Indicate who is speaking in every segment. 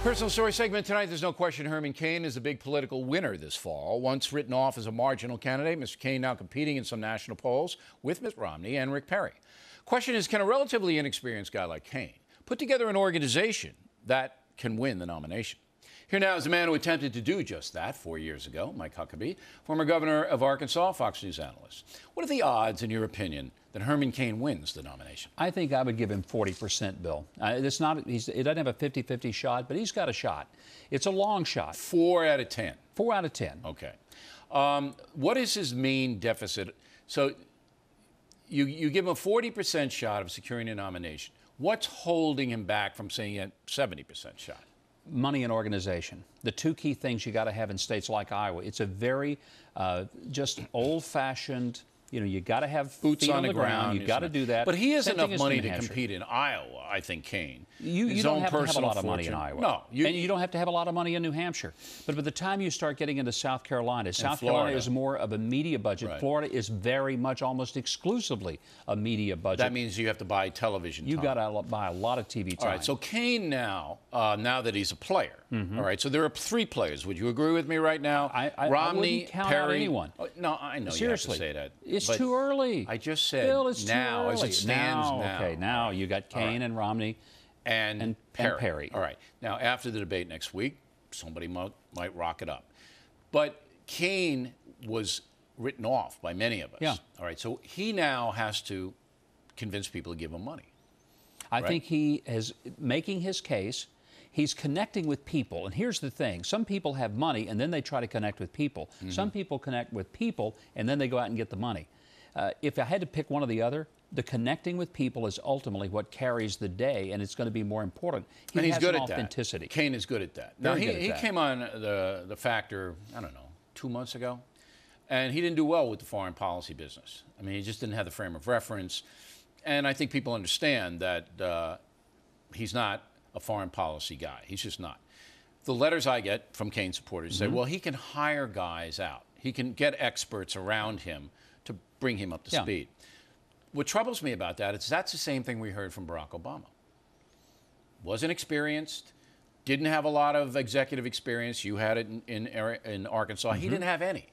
Speaker 1: Personal story segment tonight. There's no question Herman Cain is a big political winner this fall. Once written off as a marginal candidate, Mr. Cain now competing in some national polls with Mitt Romney and Rick Perry. Question is, can a relatively inexperienced guy like Cain put together an organization that can win the nomination? Here now is the man who attempted to do just that 4 years ago, Mike Huckabee, former governor of Arkansas, Fox News analyst. What are the odds, in your opinion, that Herman Cain wins the nomination?
Speaker 2: I think I would give him 40%, Bill. It's not. He doesn't have a 50-50 shot, but he's got a shot. It's a long shot.
Speaker 1: 4 out of 10.
Speaker 2: 4 out of 10.
Speaker 1: Okay. What is his main deficit? So you give him a 40% shot of securing a nomination. What's holding him back from saying a 70% shot?
Speaker 2: Money and organization. The two key things you got to have in states like Iowa. It's a very just old-fashioned. You know, you got to have
Speaker 1: boots
Speaker 2: feet
Speaker 1: on the ground.
Speaker 2: You got to do that.
Speaker 1: But he has enough money to compete in Iowa, I think, Cain.
Speaker 2: You don't have to have a lot of money in Iowa.
Speaker 1: No.
Speaker 2: And you don't have to have a lot of money in New Hampshire. But by the time you start getting into South Carolina, South Carolina is more of a media budget.
Speaker 1: Right.
Speaker 2: Florida is very much, almost exclusively a media budget.
Speaker 1: That means you have to buy television time.
Speaker 2: You got to buy a lot of TV time.
Speaker 1: All right, so Cain now that he's a player, all right, so there are 3 players. Would you agree with me right now? Romney,
Speaker 2: wouldn't count
Speaker 1: Perry.
Speaker 2: Out anyone.
Speaker 1: Oh, no, I know
Speaker 2: Seriously,
Speaker 1: you have to say that.
Speaker 2: It's too early.
Speaker 1: I just said
Speaker 2: Bill, it's
Speaker 1: now,
Speaker 2: too early.
Speaker 1: as it stands now.
Speaker 2: Okay, now you got Cain and Romney and Perry.
Speaker 1: All right. Now, after the debate next week, somebody might rock it up. But Cain was written off by many of us.
Speaker 2: Yeah.
Speaker 1: All right. So he now has to convince people to give him money.
Speaker 2: I think he is making his case. He's connecting with people. And here's the thing. Some people have money, and then they try to connect with people. Mm-hmm. Some people connect with people, and then they go out and get the money. If I had to pick one or the other, the connecting with people is ultimately what carries the day, and it's going to be more important.
Speaker 1: And he's good at
Speaker 2: authenticity.
Speaker 1: That. Cain is good at that. Now, he came on the Factor, I don't know, 2 months ago, and he didn't do well with the foreign policy business. I mean, he just didn't have the frame of reference. And I think people understand that he's not a foreign policy guy. He's just not. The letters I get from Cain supporters say, well, he can hire guys out. He can get experts around him to bring him up to speed. What troubles me about that is that's the same thing we heard from Barack Obama. Wasn't experienced, didn't have a lot of executive experience. You had it in Arkansas. He didn't have any.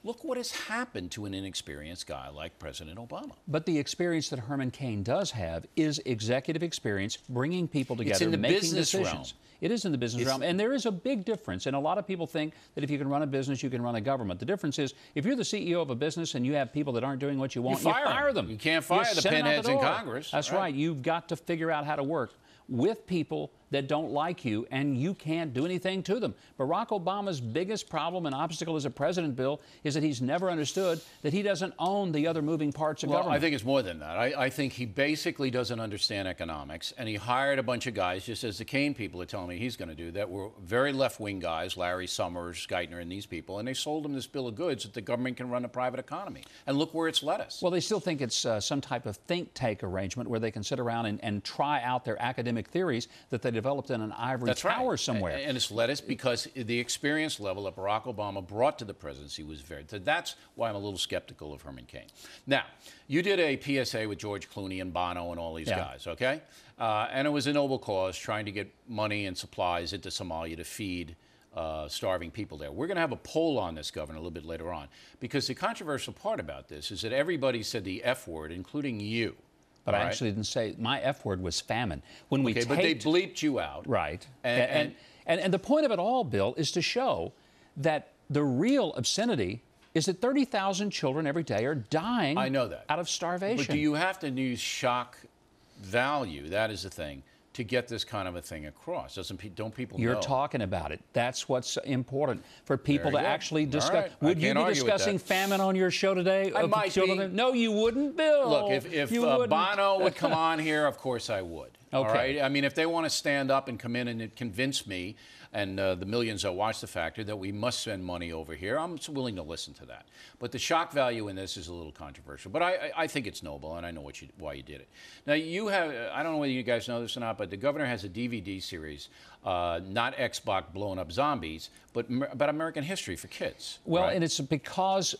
Speaker 1: Look what has happened to an inexperienced guy like President Obama.
Speaker 2: But the experience that Herman Cain does have is executive experience, bringing people together,
Speaker 1: it's in the
Speaker 2: making
Speaker 1: business
Speaker 2: decisions.
Speaker 1: realm.
Speaker 2: It is in the business realm, and there is a big difference. And a lot of people think that if you can run a business, you can run a government. The difference is, if you're the CEO of a business and you have people that aren't doing what you want, you fire them.
Speaker 1: You can't fire the pinheads in Congress.
Speaker 2: That's right. You've got to figure out how to work with people that don't like you, and you can't do anything to them. Barack Obama's biggest problem and obstacle as a president, Bill, is that he's never understood that he doesn't own the other moving parts of government.
Speaker 1: I think it's more than that. I think he basically doesn't understand economics, and he hired a bunch of guys, just as the Cain people are telling me he's going to do, that were very left-wing guys, Larry Summers, Geithner, and these people, and they sold him this bill of goods that the government can run a private economy. And look where it's led us.
Speaker 2: Well, they still think it's some type of think tank arrangement where they can sit around and try out their academic theories that they developed in an ivory tower somewhere.
Speaker 1: And it's led us because the experience level that Barack Obama brought to the presidency was very. That's why I'm a little skeptical of Herman Cain. Now, you did a PSA with George Clooney and Bono and all these guys, okay? And it was a noble cause, trying to get money and supplies into Somalia to feed starving people there. We're going to have a poll on this, Governor, a little bit later on, because the controversial part about this is that everybody said the F word, including you.
Speaker 2: But I actually didn't say, my F word was famine. When we
Speaker 1: but they bleeped you out.
Speaker 2: Right. And the point of it all, Bill, is to show that the real obscenity is that 30,000 children every day are dying out of starvation.
Speaker 1: But do you have to use shock value, that is the thing, to get this kind of a thing across? Don't people know?
Speaker 2: You're talking about it. That's what's important for people to actually discuss.
Speaker 1: Right.
Speaker 2: Would you be discussing famine on your show today?
Speaker 1: I might be.
Speaker 2: No, you wouldn't, Bill.
Speaker 1: Look, if Bono would come on here, of course I would.
Speaker 2: Okay.
Speaker 1: All right? I mean, if they want to stand up and come in and convince me and the millions that watch the Factor that we must spend money over here, I'm willing to listen to that. But the shock value in this is a little controversial. But I think it's noble, and I know why you did it. Now, you have, I don't know whether you guys know this or not, but the governor has a DVD series, not Xbox blowing up zombies, but about American history for kids.
Speaker 2: Well, and it's because